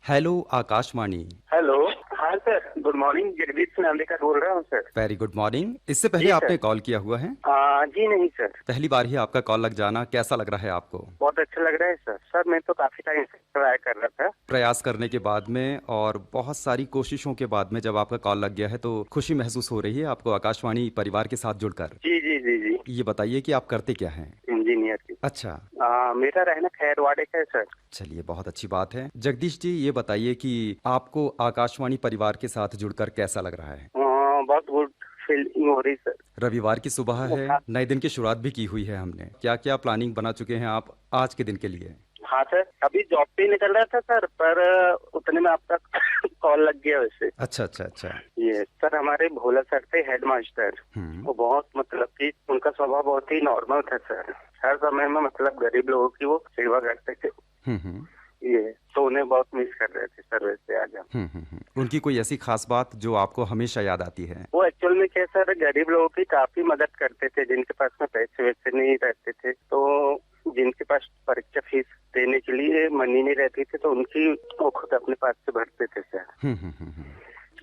Hello Akashvani. Hello. हाँ sir, good morning. Jagdish Nandekar बोल रहा हूँ सर। Very good morning. इससे पहले जी आपने सर। कॉल किया हुआ है? जी नहीं सर। पहली बार ही आपका कॉल लग जाना कैसा लग रहा है आपको? बहुत अच्छा लग रहा है सर। सर मैं तो काफी टाइम से ट्राई कर रहा था। प्रयास करने के बाद में और बहुत सारी कोशिशों के बाद में जब आपका कॉल लग गया है तो खुशी महसूस हो रही है आपको आकाशवाणी परिवार के साथ जुड़कर। जी जी जी जी। ये बताइए कि आप करते क्या हैं? इंजीनियर की। अच्छा। मेरा रहना खैरवाड़े का है सर। चलिए बहुत अच्छी बात है। जगदीश जी ये बताइए कि आपको आकाशवाणी परिवार के साथ जुड़कर कैसा लग रहा है? बहुत गुड फीलिंग हो रही सर। रविवार की सुबह है, हाँ। नए दिन की शुरुआत भी की हुई है हमने। क्या क्या प्लानिंग बना चुके हैं आप आज के दिन के लिए? हाँ सर, अभी जॉब पे निकल रहा था सर, पर उतने में आपका कॉल लग गया वैसे। अच्छा अच्छा अच्छा। ये सर हमारे भोला सर थे हेड मास्टर। हम्म। वो बहुत मतलब कि उनका स्वभाव बहुत ही नॉर्मल था सर। हर समय में मतलब गरीब लोगों की वो सेवा करते थे। हम्म। ये तो उन्हें बहुत मिस कर रहे थे सर वैसे आज हम। उनकी कोई ऐसी खास बात जो आपको हमेशा याद आती है? वो एक्चुअल में क्या सर, गरीब लोगों की काफी मदद करते थे जिनके पास में पैसे वैसे नहीं रहते थे। तो जिनके पास परीक्षा फीस देने के लिए मनी नहीं रहती थी तो उनकी वो खुद अपने पास से भरते थे सर।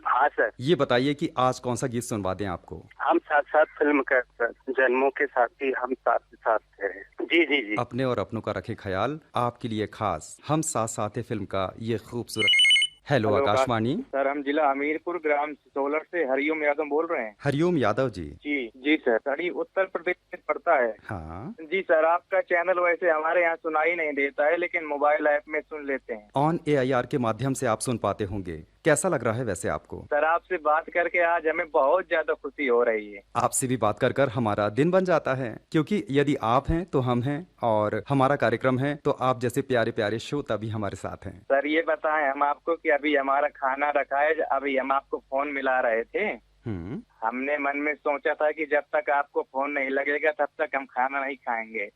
हाँ सर। ये बताइए कि आज कौन सा गीत सुनवा दें आपको? हम साथ साथ फिल्म का सर, जन्मों के साथी हम साथ साथ थे। जी जी जी। अपने और अपनों का रखें ख्याल, आपके लिए खास हम साथ साथ हैं फिल्म का ये खूबसूरत। हेलो हेलो आकाश। आकाशवाणी। सर हम जिला हमीरपुर ग्राम सोलर से हरिओम यादव बोल रहे हैं। हरिओम यादव जी। जी जी सर। सर ये उत्तर प्रदेश में पड़ता है। हाँ। जी सर, आपका चैनल वैसे हमारे यहाँ सुनाई नहीं देता है, लेकिन मोबाइल ऐप में सुन लेते हैं। ऑन AIR के माध्यम से आप सुन पाते होंगे। कैसा लग रहा है वैसे आपको? सर आपसे बात करके आज हमें बहुत ज्यादा खुशी हो रही है। आपसे भी बात कर कर हमारा दिन बन जाता है, क्योंकि यदि आप हैं तो हम हैं और हमारा कार्यक्रम है तो आप जैसे प्यारे प्यारे श्रोता भी हमारे साथ हैं। सर ये बताएं हम आपको कि अभी हमारा खाना रखा है, अभी हम आपको फोन मिला रहे थे। हम्म। हमने मन में सोचा था कि जब तक आपको फोन नहीं लगेगा तब तक हम खाना नहीं खाएंगे।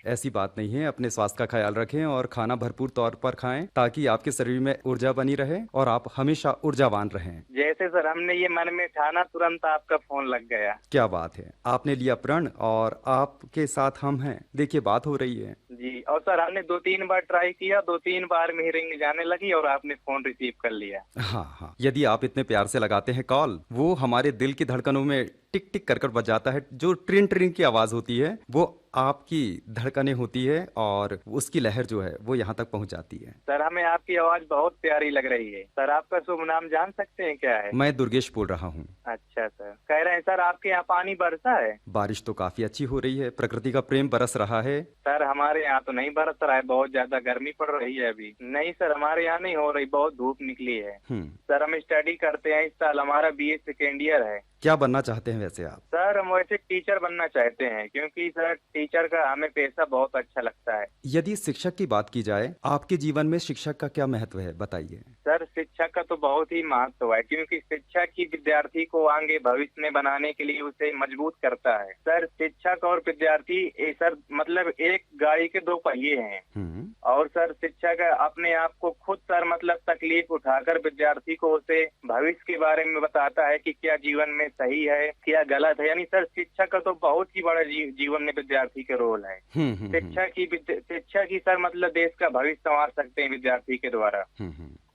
ऐसी बात नहीं है, अपने स्वास्थ्य का ख्याल रखें और खाना भरपूर तौर पर खाएं ताकि आपके शरीर में ऊर्जा बनी रहे और आप हमेशा ऊर्जावान रहें। जैसे सर हमने ये मन में ठाना, तुरंत आपका फोन लग गया। क्या बात है, आपने लिया प्रण और आपके साथ हम हैं। देखिए बात हो रही है। जी, और सर हमने 2-3 बार ट्राई किया, 2-3 बार में ही रिंग जाने लगी और आपने फोन रिसीव कर लिया। हाँ हाँ, यदि आप इतने प्यार से लगाते हैं कॉल, वो हमारे दिल की धड़कनों में टिक टिक कर कर बजाता है। जो ट्रिन ट्रिन की आवाज होती है वो आपकी धड़कनें होती है और उसकी लहर जो है वो यहाँ तक पहुँच जाती है। सर हमें आपकी आवाज बहुत प्यारी लग रही है। सर आपका शुभ नाम जान सकते हैं क्या है? मैं दुर्गेश बोल रहा हूँ। अच्छा सर, कह रहे हैं सर आपके यहाँ पानी बरसा है? बारिश तो काफी अच्छी हो रही है, प्रकृति का प्रेम बरस रहा है। सर हमारे यहाँ तो नहीं बरस रहा है, बहुत ज्यादा गर्मी पड़ रही है अभी। नहीं सर, हमारे यहाँ नहीं हो रही, बहुत धूप निकली है। सर हम स्टडी करते हैं, इस साल हमारा BA सेकेंड ईयर है। क्या बनना चाहते हैं वैसे आप? सर हम वैसे टीचर बनना चाहते हैं, क्योंकि सर टीचर का हमें पेशा बहुत अच्छा लगता है। यदि शिक्षक की बात की जाए, आपके जीवन में शिक्षक का क्या महत्व है, बताइए। सर शिक्षक का तो बहुत ही महत्व है, क्योंकि शिक्षक ही विद्यार्थी को आगे भविष्य में बनाने के लिए उसे मजबूत करता है। सर शिक्षक और विद्यार्थी सर मतलब एक गाड़ी के 2 पहिए हैं। और सर शिक्षक अपने आप को खुद सर मतलब तकलीफ उठाकर विद्यार्थी को उसे भविष्य के बारे में बताता है कि क्या जीवन में सही है क्या गलत है। यानी सर शिक्षक का तो बहुत ही बड़ा जीवन में विद्यार्थी का रोल है। शिक्षक ही सर मतलब देश का भविष्य संवार सकते हैं विद्यार्थी के द्वारा।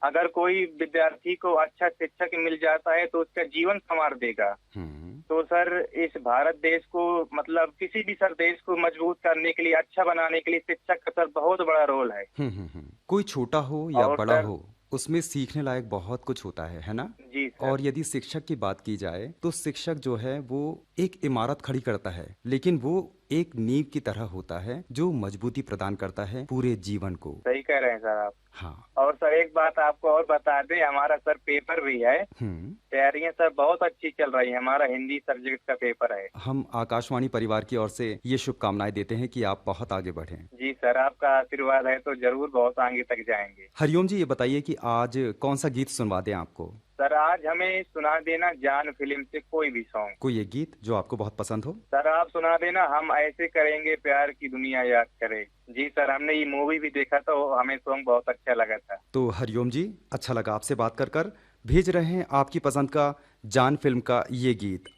अगर कोई विद्यार्थी को अच्छा शिक्षक मिल जाता है तो उसका जीवन संवार देगा। तो सर इस भारत देश को मतलब किसी भी सर देश को मजबूत करने के लिए, अच्छा बनाने के लिए शिक्षक का सर बहुत बड़ा रोल है। कोई छोटा हो या और बड़ा हो, उसमें सीखने लायक बहुत कुछ होता है ना? जी सर। और यदि शिक्षक की बात की जाए तो शिक्षक जो है वो एक इमारत खड़ी करता है, लेकिन वो एक नींव की तरह होता है जो मजबूती प्रदान करता है पूरे जीवन को। सही कह रहे हैं सर आप। हाँ। और सर एक बात आपको और बता दें, हमारा सर पेपर भी है। तैयारियां सर बहुत अच्छी चल रही है, हमारा हिंदी सब्जेक्ट का पेपर है। हम आकाशवाणी परिवार की ओर से ये शुभकामनाएं देते हैं कि आप बहुत आगे बढ़ें। जी सर, आपका आशीर्वाद है तो जरूर बहुत आगे तक जाएंगे। हरिओम जी ये बताइए कि आज कौन सा गीत सुनवा दें आपको? सर आज हमें सुना देना जान फिल्म से कोई भी सॉन्ग। कोई एक गीत जो आपको बहुत पसंद हो। सर आप सुना देना हम ऐसे करेंगे प्यार की दुनिया याद करे। जी सर, हमने ये मूवी भी देखा था, हमें सॉन्ग बहुत अच्छा लगा था। तो हरिओम जी अच्छा लगा आपसे बात कर कर। भेज रहे हैं आपकी पसंद का जान फिल्म का ये गीत।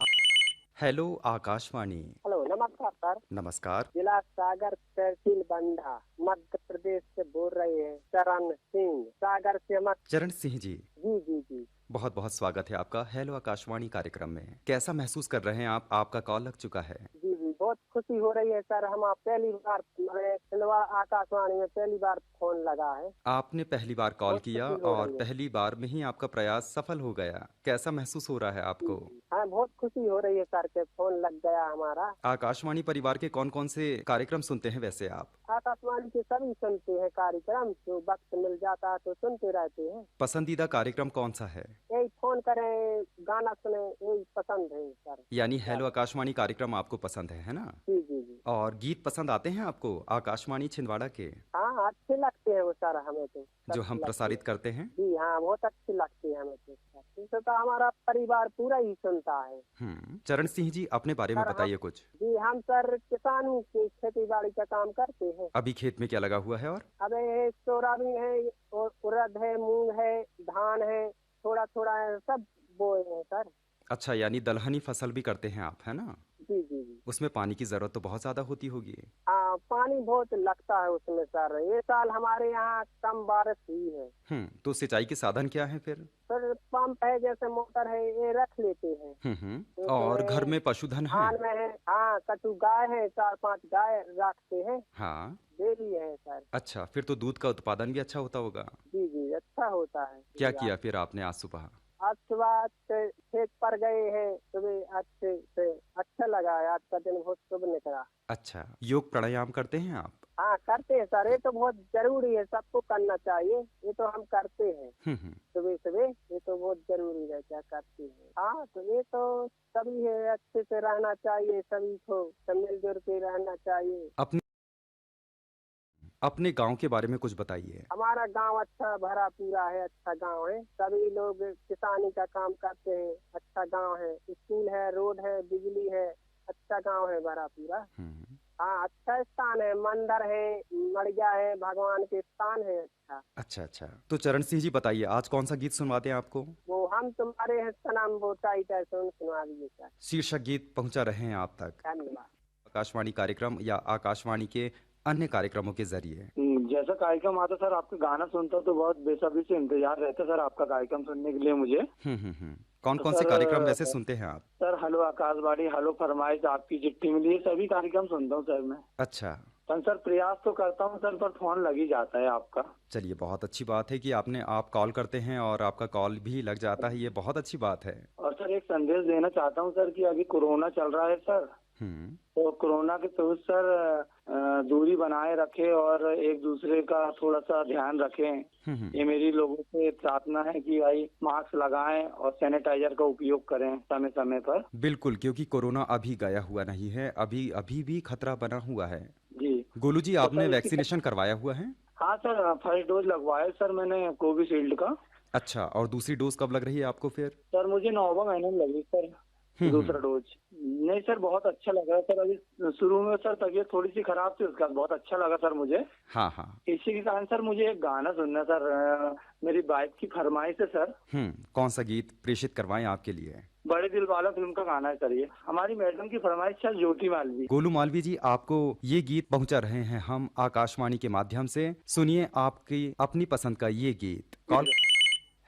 हेलो आकाशवाणी। हेलो नमस्कार। सर। नमस्कार। जिला सागर तहसील बंडा मध्य प्रदेश से बोल रहे हैं चरण सिंह, सागर से चरण सिंह जी, जी जी जी। बहुत बहुत स्वागत है आपका हेलो आकाशवाणी कार्यक्रम में। कैसा महसूस कर रहे हैं आप? आपका कॉल लग चुका है। जी जी, बहुत खुशी हो रही है सर। हम आप पहली बार छिंदवाड़ा आकाशवाणी में पहली बार फोन लगा है। आपने पहली बार कॉल बहुत किया खुशी हो और रही है। पहली बार में ही आपका प्रयास सफल हो गया। कैसा महसूस हो रहा है आपको? हाँ, बहुत खुशी हो रही है सर के फोन लग गया हमारा। आकाशवाणी परिवार के कौन कौन से कार्यक्रम सुनते हैं वैसे आप? आकाशवाणी के सभी सुनते हैं कार्यक्रम, जो वक्त मिल जाता है तो सुनते रहते हैं। पसंदीदा कार्यक्रम कौन सा है? यही फोन करें, गाना सुने, यही पसंद है सर। यानी हेलो आकाशवाणी कार्यक्रम आपको पसंद है ना? जी जी जी। और गीत पसंद आते हैं आपको आकाशवाणी छिंदवाड़ा के हाँ, अच्छे लगते हैं वो सर हमें तो। जो हम प्रसारित करते हैं? जी हाँ, बहुत अच्छे लगते हैं हमें तो। इसे तो हमारा परिवार पूरा ही सुनता है। चरण सिंह जी, अपने बारे में सर, बताइए कुछ। जी, हम सर किसान हूँ, खेती बाड़ी का काम करते हैं। अभी खेत में क्या लगा हुआ है? और अबे सोयाबीन है और उड़द है, मूंग है, धान है, थोड़ा थोड़ा है, सब बोए हैं सर। अच्छा, यानी दलहनी फसल भी करते हैं आप, है ना? जी जी जी। उसमें पानी की जरूरत तो बहुत ज्यादा होती होगी। हाँ, पानी बहुत लगता है उसमें सर। ये साल हमारे यहाँ कम बारिश हुई है। तो सिंचाई के साधन क्या है फिर? सर, पंप है, जैसे मोटर है, ये रख लेते हैं। और उसमें घर में पशुधन है? धान में है, हाँ, कटु गाय है, 4-5 गाय रखते हैं। हाँ। डेयरी है सर। अच्छा, फिर तो दूध का उत्पादन भी अच्छा होता होगा। जी जी, अच्छा होता है। क्या किया फिर आपने आज सुबह? आज सुबह से खेत पर गए हैं, सुबह अच्छे से अच्छा लगा है। आज का दिन बहुत शुभ निकला। अच्छा, योग प्राणायाम करते हैं आप? हाँ, करते हैं सर। ये तो बहुत जरूरी है, सबको करना चाहिए। ये तो हम करते हैं सुबह सुबह। ये तो बहुत जरूरी है, क्या करते हैं। हाँ, तो ये तो सभी है, अच्छे से रहना चाहिए सभी को, सब मिलजुल के रहना चाहिए। अपने गांव के बारे में कुछ बताइए। हमारा गांव अच्छा भरा पूरा है, अच्छा गांव है। सभी लोग किसानी का काम करते हैं। अच्छा गांव है, स्कूल है, रोड है, बिजली है। अच्छा गांव है भरा पूरा। हाँ, अच्छा स्थान है, मंदिर है, मड़िया है, भगवान के स्थान है। अच्छा अच्छा। तो चरण सिंह जी बताइए, आज कौन सा गीत सुनवाते हैं आपको? वो हम तुम्हारे हैं सनम, वो टाइटर सुनवा दीजिए सर। शीर्षक गीत पहुंचा रहे हैं आप तक धन्यवाद। आकाशवाणी कार्यक्रम या आकाशवाणी के अन्य कार्यक्रमों के जरिए। जैसा कार्यक्रम आता सर, आपका गाना सुनता तो बहुत बेसब्री से इंतजार रहता सर आपका कार्यक्रम सुनने के लिए मुझे। कौन कौन से कार्यक्रम वैसे सुनते हैं आप? सर, हेलो आकाशवाणी, हेलो फरमाइश, आपकी चिट्ठी मिली, ये सभी कार्यक्रम सुनता हूँ सर मैं। अच्छा। सर, प्रयास तो करता हूँ सर, पर फोन लग ही जाता है आपका। चलिए, बहुत अच्छी बात है कि आप कॉल करते हैं और आपका कॉल भी लग जाता है, ये बहुत अच्छी बात है। और सर, एक संदेश देना चाहता हूँ सर कि अभी कोरोना चल रहा है सर। तो कोरोना के तो सर दूरी बनाए रखे और एक दूसरे का थोड़ा सा ध्यान रखें। ये मेरी लोगों से प्रार्थना है कि भाई मास्क लगाएं और सैनिटाइजर का उपयोग करें समय समय पर। बिल्कुल, क्योंकि कोरोना अभी गया हुआ नहीं है, अभी भी खतरा बना हुआ है। जी गोलू जी, तो आपने वैक्सीनेशन करवाया हुआ है? हाँ सर, फर्स्ट डोज लगवाया सर मैंने कोविशील्ड का। अच्छा, और दूसरी डोज कब लग रही है आपको फिर? सर, मुझे नवंबर महीने में लगी सर दूसरा डोज। नहीं सर, बहुत अच्छा लगा सर। अभी शुरू में सर तबीयत थोड़ी सी खराब थी, उसका बहुत अच्छा लगा सर मुझे। हाँ। इसी के कारण सर मुझे एक गाना सुनना सर, मेरी वाइफ की फरमाइश है सर। कौन सा गीत प्रेषित करवाएं आपके लिए? बड़े दिल वाला फिल्म का गाना है सर ये। हमारी मैडम की फरमाइश है, ज्योति मालवी। गोलू मालवी जी, आपको ये गीत पहुंचा रहे हैं हम आकाशवाणी के माध्यम से। सुनिए आपकी अपनी पसंद का ये गीत। Call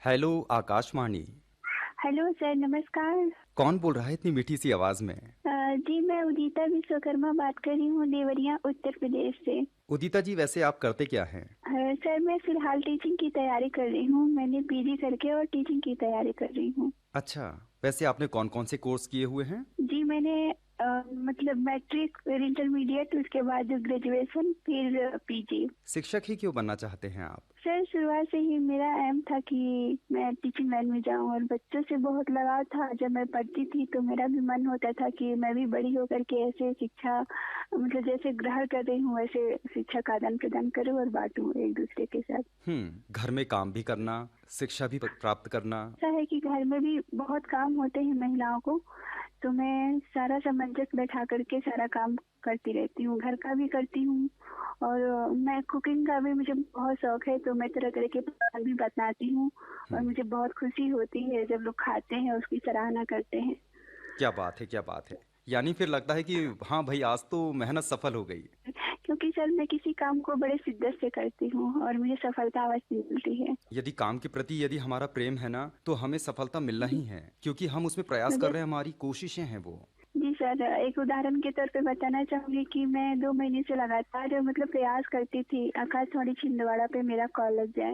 hello Akashvani. Hello sir, नमस्कार। कौन बोल रहा है इतनी मीठी सी आवाज में? जी, मैं उदिता विश्वकर्मा बात कर रही हूँ, देवरिया उत्तर प्रदेश से। उदिता जी, वैसे आप करते क्या हैं? सर, मैं फिलहाल टीचिंग की तैयारी कर रही हूँ। मैंने पीजी करके और टीचिंग की तैयारी कर रही हूँ। अच्छा, वैसे आपने कौन कौन से कोर्स किए हुए हैं? जी, मैंने मतलब मैट्रिक, फिर इंटरमीडिएट, उसके बाद ग्रेजुएशन, फिर पीजी। शिक्षक ही क्यों बनना चाहते हैं आप? सर, शुरुआत से ही मेरा एम था कि मैं टीचिंग लाइन में जाऊं और बच्चों से बहुत लगाव था। जब मैं पढ़ती थी तो मेरा भी मन होता था कि मैं भी बड़ी होकर के ऐसे शिक्षा, मतलब जैसे ग्रहण कर रही हूँ वैसे शिक्षा का आदान प्रदान करूँ और बांटूं एक दूसरे के साथ। घर में काम भी करना, शिक्षा भी प्राप्त करना। ऐसा है कि घर में भी बहुत काम होते हैं महिलाओं को, तो मैं सारा सामंजस्य बैठा करके सारा काम करती रहती हूँ। घर का भी करती हूँ और मैं कुकिंग का भी मुझे बहुत शौक है, तो मैं तरह तरह के पकवान भी बनाती हूँ और मुझे बहुत खुशी होती है जब लोग खाते हैं, उसकी सराहना करते हैं। क्या बात है, क्या बात है। यानी फिर लगता है कि हाँ भाई आज तो मेहनत सफल हो गई। क्योंकि सर मैं किसी काम को बड़े शिद्दत से करती हूँ और मुझे सफलता अवश्य मिलती है। यदि काम के प्रति यदि हमारा प्रेम है ना तो हमें सफलता मिलना ही है, क्योंकि हम उसमें प्रयास कर रहे हैं, हमारी कोशिशें हैं वो। जी सर, एक उदाहरण के तौर पे बताना चाहूंगी कि मैं 2 महीने से लगातार मतलब प्रयास करती थी आकाशवाणी छिंदवाड़ा पे मेरा कॉल लग जाए,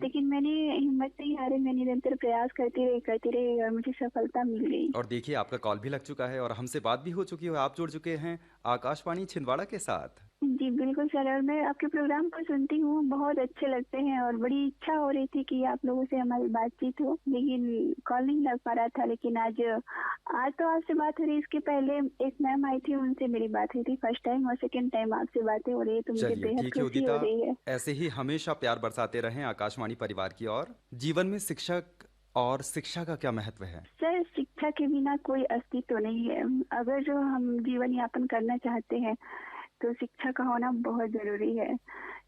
लेकिन मैंने हिम्मत नहीं हारी, मैं निरंतर प्रयास करती रही और मुझे सफलता मिल गई। और देखिए आपका कॉल भी लग चुका है और हमसे बात भी हो चुकी है, आप जुड़ चुके हैं आकाशवाणी छिंदवाड़ा के साथ। जी बिल्कुल सर, और मैं आपके प्रोग्राम को सुनती हूँ, बहुत अच्छे लगते हैं और बड़ी इच्छा हो रही थी कि आप लोगों से हमारी बातचीत हो, लेकिन कॉल नहीं लग पा रहा था। लेकिन आज तो आपसे बात हो रही, इसके पहले एक मैम आई थी, उनसे मेरी बात हुई थी फर्स्ट टाइम, और सेकंड टाइम आपसे बातें हो रही है, तो मुझे चलिए बेहद ठीक है खुशी हो उदिता, रही है। ऐसे ही हमेशा प्यार बरसाते रहें आकाशवाणी परिवार की ओर। जीवन में शिक्षक और शिक्षा का क्या महत्व है? सर शिक्षा के बिना कोई अस्तित्व नहीं है। अगर जो हम जीवन यापन करना चाहते हैं तो शिक्षा का होना बहुत जरूरी है।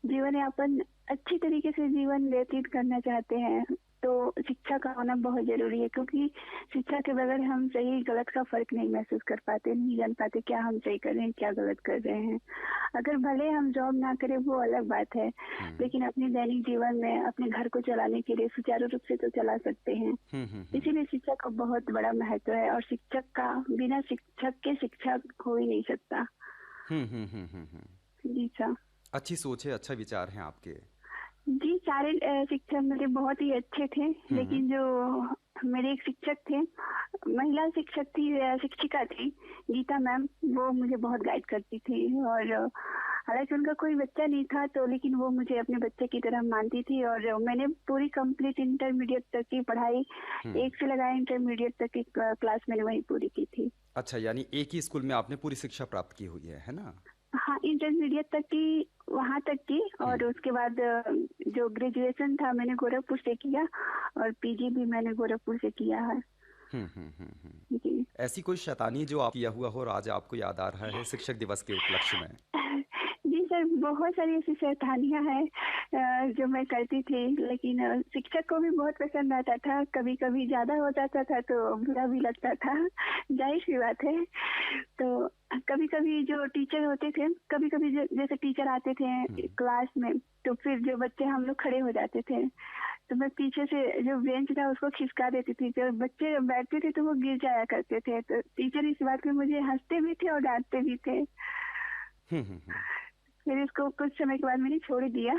जीवन यापन अच्छी तरीके से जीवन व्यतीत करना चाहते हैं तो शिक्षा का होना बहुत जरूरी है, क्योंकि शिक्षा के बगैर हम सही गलत का फर्क नहीं महसूस कर पाते, नहीं जान पाते क्या हम सही कर रहे हैं क्या गलत कर रहे हैं। अगर भले हम जॉब ना करें वो अलग बात है, लेकिन अपने दैनिक जीवन में अपने घर को चलाने के लिए सुचारू रूप से तो चला सकते हैं। इसीलिए शिक्षा का बहुत बड़ा महत्व है, और शिक्षक का बिना शिक्षक के शिक्षा हो ही नहीं सकता। जी सर। अच्छी सोच है, अच्छा विचार है आपके। जी सारे शिक्षक मेरे बहुत ही अच्छे थे, लेकिन जो मेरे एक शिक्षक थे, महिला शिक्षक थी, शिक्षिका थी गीता मैम, वो मुझे बहुत गाइड करती थी। और हालांकि उनका कोई बच्चा नहीं था तो, लेकिन वो मुझे अपने बच्चे की तरह मानती थी। और मैंने पूरी कंप्लीट इंटरमीडिएट तक की पढ़ाई, एक से लगाए इंटरमीडिएट तक की क्लास मैंने वहीं पूरी की थी। अच्छा, यानी एक ही स्कूल में आपने पूरी शिक्षा प्राप्त की हुई है ना? हाँ, इंटरमीडिएट तक की वहाँ तक की, और उसके बाद जो ग्रेजुएशन था मैंने गोरखपुर से किया, और पीजी भी मैंने गोरखपुर से किया है। जी। ऐसी कोई शैतानी जो आप किया हुआ हो और आज आपको याद आ रहा है शिक्षक दिवस के उपलक्ष्य में? जी सर, बहुत सारी ऐसी शैतानियां हैं जो मैं करती थी, लेकिन शिक्षक को भी बहुत पसंद आता था। कभी कभी ज्यादा हो जाता था तो बुरा भी लगता था, जाहिर सी बात है। तो कभी कभी जो टीचर होते थे, कभी कभी जैसे टीचर आते थे क्लास में, तो फिर जो बच्चे हम लोग खड़े हो जाते थे तो मैं पीछे से जो बेंच था उसको खिसका देती थी। जब बच्चे बैठते थे तो वो गिर जाया करते थे, तो टीचर इस बात पे मुझे हंसते भी थे और डांटते भी थे। फिर इसको कुछ समय के बाद मैंने छोड़ दिया।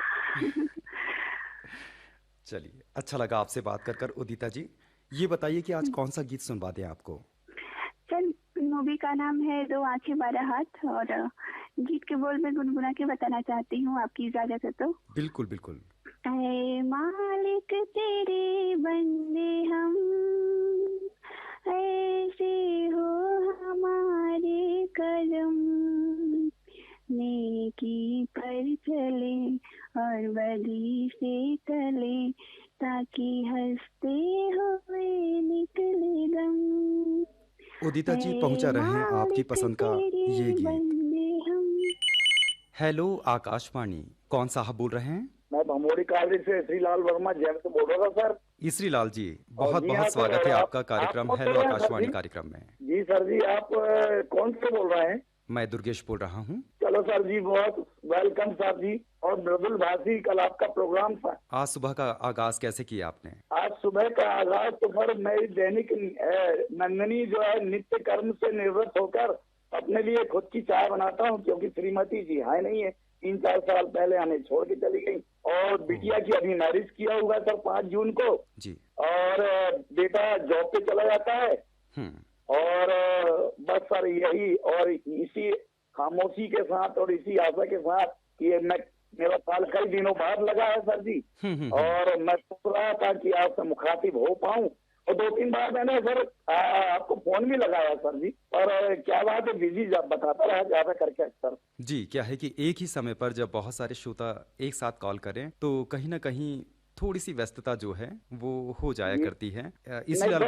चलिए, अच्छा लगा आपसे बात कर उदिता जी। ये बताइए कि आज कौन सा गीत सुनवा दें आपको? सर मूवी का नाम है 2 आंखें 12 हाथ, और गीत के बोल में गुनगुना के बताना चाहती हूँ, आपकी इजाजत है तो? बिल्कुल बिल्कुल। ऐ मालिक तेरे बंदे हम, ऐसे हो हमारे कदम, नेकी पर चले और बदी से टले, ताकि हंसते हुए निकले दम। उदिता जी पहुंचा रहे हैं आपकी पसंद का ये गीत। हेलो आकाशवाणी, कौन साहब बोल रहे हैं? मैं भमोरी कॉलेज से श्रीलाल वर्मा जैन से बोल रहा था सर। श्रीलाल जी, बहुत बहुत स्वागत है आपका कार्यक्रम हेलो आकाशवाणी कार्यक्रम में। जी सर जी, आप कौन से बोल रहे हैं? मैं दुर्गेश बोल रहा हूँ। चलो सर जी, बहुत वेलकम सर जी। और मृदुल भाषी, कल आपका प्रोग्राम था। आज सुबह का आगाज कैसे किया आपने? आज सुबह का आगाज तो सर मेरी दैनिक नंदनी जो है नित्य कर्म से निवृत्त होकर अपने लिए खुद की चाय बनाता हूँ, क्योंकि श्रीमती जी है नहीं है, 3-4 साल पहले हमें छोड़ के चली गई। और बिटिया की अभी मैरिज किया हुआ सर 5 जून को जी। और बेटा जॉब पे चला जाता है। और बस सर यही, और इसी खामोशी के साथ और इसी आशा के साथ कि मेरा कॉल कई दिनों बाद लगा है सर जी, और मैं सोच रहा था कि आपसे मुखातिब हो पाऊं, और 2-3 बार मैंने सर आपको फोन भी लगाया सर जी, और क्या बात है बिजी बताता रहा ज्यादा करके सर जी। क्या है कि एक ही समय पर जब बहुत सारे श्रोता एक साथ कॉल करें तो कहीं ना कहीं थोड़ी सी व्यस्तता जो है वो हो जाया करती है। इसलिए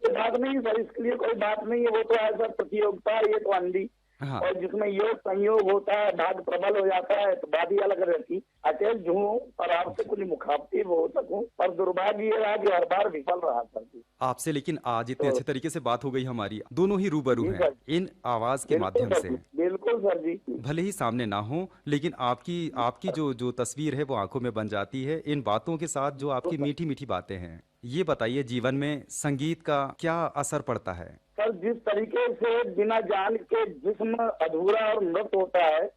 बात नहीं सर, इसके लिए कोई बात नहीं है, वो तो है सर प्रतियोगिता, ये तो अंधी हाँ। और जिसमें योग संयोग होता है, भाग प्रबल हो जाता है, तो बात ही अलग रहती। अटैच हूँ पर आपसे कुछ मुखातिब हो सकूं, पर दुर्भाग्य ये रहा कि हर बार विफल रहा सर जी। आपसे लेकिन आज इतने तो अच्छे तरीके से बात हो गई हमारी, दोनों ही रूबरू जी हैं सर, इन आवाज के बिल्कुल माध्यम सर से। जी, बिल्कुल सर जी। भले ही सामने ना हो, लेकिन आपकी आपकी जो जो तस्वीर है वो आंखों में बन जाती है इन बातों के साथ, जो तो आपकी मीठी मीठी बातें हैं। ये बताइए, जीवन में संगीत का क्या असर पड़ता है? सर जिस तरीके से बिना जान के जिस्म अधूरा और मृत होता है,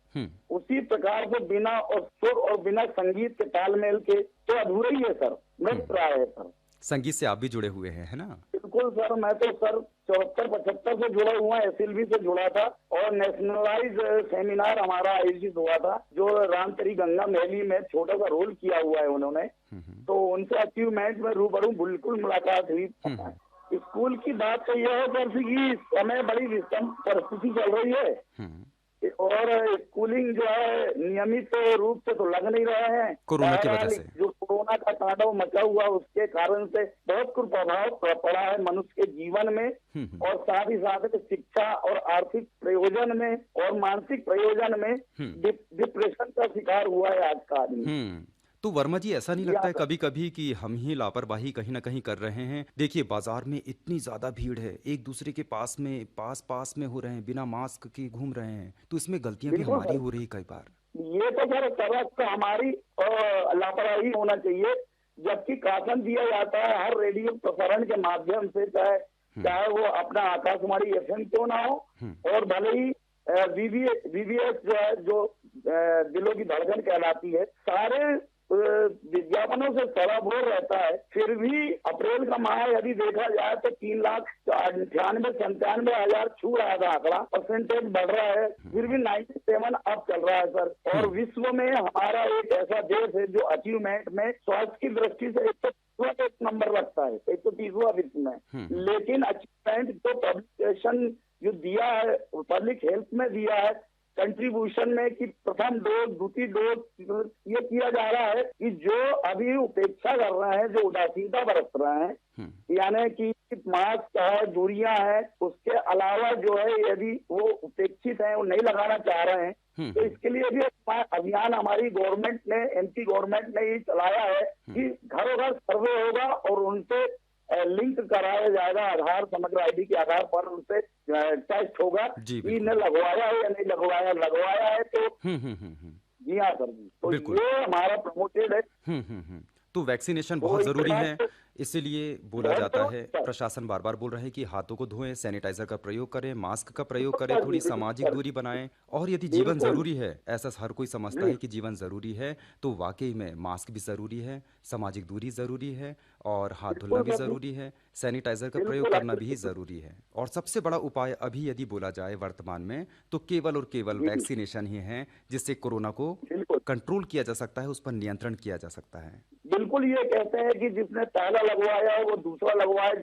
उसी प्रकार से बिना और सुर और बिना संगीत के तालमेल के तो अधूरा ही है सर, मृत रहा है सर। संगीत से आप भी जुड़े हुए हैं, है ना? बिल्कुल सर, मैं तो सर 74-75 से जुड़ा हुआ, एसएलवी से जुड़ा था और नेशनलाइज सेमिनार हमारा आयोजित हुआ था, जो रामतरी गंगा मैली में छोटा सा रोल किया हुआ है उन्होंने। तो उनसे अचीवमेंट में रूबरू बिल्कुल मुलाकात हुई। स्कूल की बात तो यह है सर कि समय बड़ी विषम परिस्थिति चल रही है और स्कूलिंग जो है नियमित रूप से तो लग नहीं रहे हैं, कोरोना की वजह से। जो कोरोना का तांडव मचा हुआ उसके कारण से बहुत कुप्रभाव पड़ा है मनुष्य के जीवन में और साथ ही साथ शिक्षा और आर्थिक प्रयोजन में और मानसिक प्रयोजन में डिप्रेशन का शिकार हुआ है आज का आदमी। तो वर्मा जी, ऐसा नहीं लगता है कभी कभी कि हम ही लापरवाही कहीं ना कहीं कर रहे हैं? देखिए, बाजार में इतनी ज्यादा भीड़ है, एक दूसरे के पास में हो रहे हैं, बिना मास्क के घूम रहे हैं, तो इसमें गलतियां भी हमारी हो रही कई बार। ये तो सर तरह हमारी लापरवाही होना चाहिए, जबकि शासन दिया जाता है हर रेडियो प्रसारण के माध्यम से, चाहे वो अपना आकाशवाणी FM क्यों ना हो, और भले ही VVS जो है, जो दिलों की धड़कन कहलाती है, सारे विज्ञापनों से सराबोर रहता है, फिर भी अप्रैल का माह यदि देखा जाए तो 3,98,97,000 छू रहा था आंकड़ा, परसेंटेज बढ़ रहा है, फिर भी 97 अब चल रहा है सर। और विश्व में हमारा एक ऐसा देश है जो अचीवमेंट में स्वास्थ्य की दृष्टि से 130वां नंबर रखता है, 130वां विश्व में, लेकिन अचीवमेंट जो पब्लिकेशन जो दिया है, पब्लिक हेल्थ में दिया है कंट्रीब्यूशन में, कि प्रथम डोज, द्वितीय डोज, ये किया जा रहा है कि जो अभी उपेक्षा कर रहे हैं, जो उदासीनता बरत रहे हैं, यानी कि मास्क है, दूरियां है, उसके अलावा जो है यदि वो उपेक्षित हैं, वो नहीं लगाना चाह रहे हैं, तो इसके लिए भी अभियान हमारी गवर्नमेंट ने, MP गवर्नमेंट ने ये चलाया है कि घरों घर सर्वे होगा और उनसे लिंक कराया जाएगा, आधार समग्र ID के आधार पर उनसे टेस्ट होगा कि इन्हें लगवाया है या नहीं लगवाया है तो जी हाँ सर जी, तो ये हमारा प्रमोटेड है। तो वैक्सीनेशन बहुत जरूरी है, इसीलिए बोला जाता है, प्रशासन बार बार बोल रहा है कि हाथों को धोएं, सैनिटाइजर का प्रयोग करें, मास्क का प्रयोग करें, थोड़ी सामाजिक दूरी बनाएं, और यदि जीवन जरूरी है, ऐसा हर कोई समझता है कि जीवन जरूरी है, तो वाकई में मास्क भी जरूरी है, सामाजिक दूरी जरूरी है, और हाथ धुलना भी जरूरी है, सैनिटाइजर का प्रयोग करना भी जरूरी है। और सबसे बड़ा उपाय अभी यदि बोला जाए वर्तमान में, तो केवल और केवल वैक्सीनेशन ही है, जिससे कोरोना को कंट्रोल किया जा सकता है, उस पर नियंत्रण किया जा सकता है। बिल्कुल, ये कहते हैं कि जिसने पहला लगवाया है वो दूसरा लगवाए।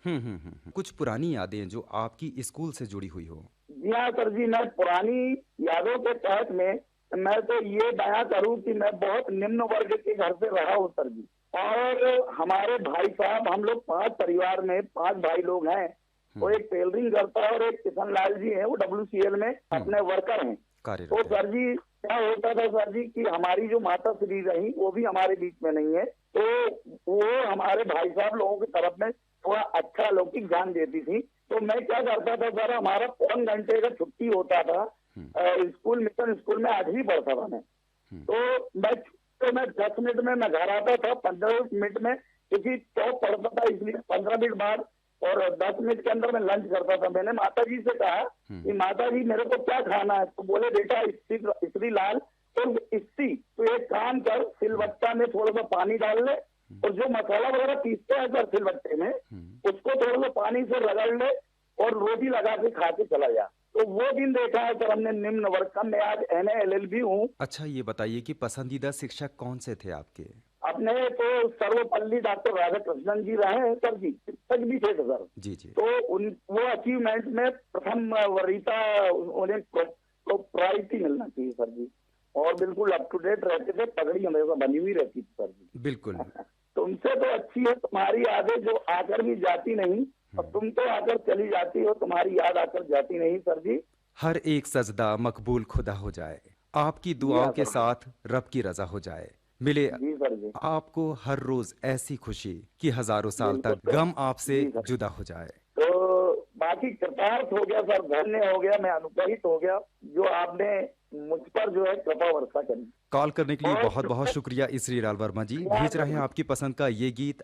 कुछ पुरानी यादें जो आपकी स्कूल से जुड़ी हुई हो? जी हाँ सर जी, मैं पुरानी यादों के तहत में मैं तो ये बयां करूं कि मैं बहुत निम्न वर्ग के घर से रहा हूँ सर जी, और हमारे भाई साहब, हम लोग 5 परिवार में 5 भाई लोग हैं, वो एक टेलरिंग करता है और एक किशन लाल जी है, वो WCL में अपने वर्कर हैं। तो सर जी क्या होता था सर जी कि हमारी जो माता श्री रही वो भी हमारे बीच में नहीं है, तो वो हमारे भाई साहब लोगों की तरफ में थोड़ा अच्छा लौकिक ध्यान देती थी। तो मैं क्या करता था सर, हमारा 3 घंटे का छुट्टी होता था स्कूल, मिशन स्कूल में 8वीं पढ़ता था मैं, तो मैं 10 मिनट में मैं घर आता था, 15 मिनट में, क्योंकि टॉप पढ़ता था इसलिए 15 मिनट बाद, और 10 मिनट के अंदर मैं लंच करता था। मैंने माता जी से कहा कि माता जी मेरे को क्या खाना है, तो बोले बेटा स्त्री लाल, तो स्त्री तो एक काम कर, सिलबट्टा में थोड़ा सा पानी डाल ले और जो मसाला वगैरह पीसते हैं सर सिलबट्टे में, उसको थोड़ा सा पानी से रगड़ ले और रोटी लगा के खा के चला जा। तो वो दिन देखा है सर हमने निम्न वर्ग का। मैं आज MA LLB हूँ। अच्छा, ये बताइए कि पसंदीदा शिक्षक कौन से थे आपके? अपने तो सर्वपल्ली डॉक्टर राधाकृष्णन जी रहे हैं सर जी, शिक्षक भी थे सर जी। तो वो अचीवमेंट में प्रथम वरीयता, उन्हें प्रायोरिटी मिलना चाहिए सर जी, और बिल्कुल अप टू डेट रहते थे, पगड़ी हमेशा बनी हुई रहती थी सर जी। बिल्कुल। तुमसे तो अच्छी है तुम्हारी यादें जो आकर भी जाती नहीं, और तुम तो आकर चली जाती हो, तुम्हारी याद आकर जाती नहीं सर जी। हर एक सजदा मकबूल खुदा हो जाए, आपकी दुआओं के साथ रब की रजा हो जाए। मिले जी सर जी। आपको हर रोज ऐसी खुशी कि हजारों साल तक गम आपसे जुदा हो जाए। तो बाकी कृतार्थ हो गया सर, धन्य हो गया, मैं अनुग्रहित हो गया जो आपने मुझ पर जो है कृपा वर्षा करी। कॉल करने के लिए बहुत बहुत शुक्रिया इसरी लाल वर्मा जी। भेज रहे हैं आपकी पसंद का ये गीत।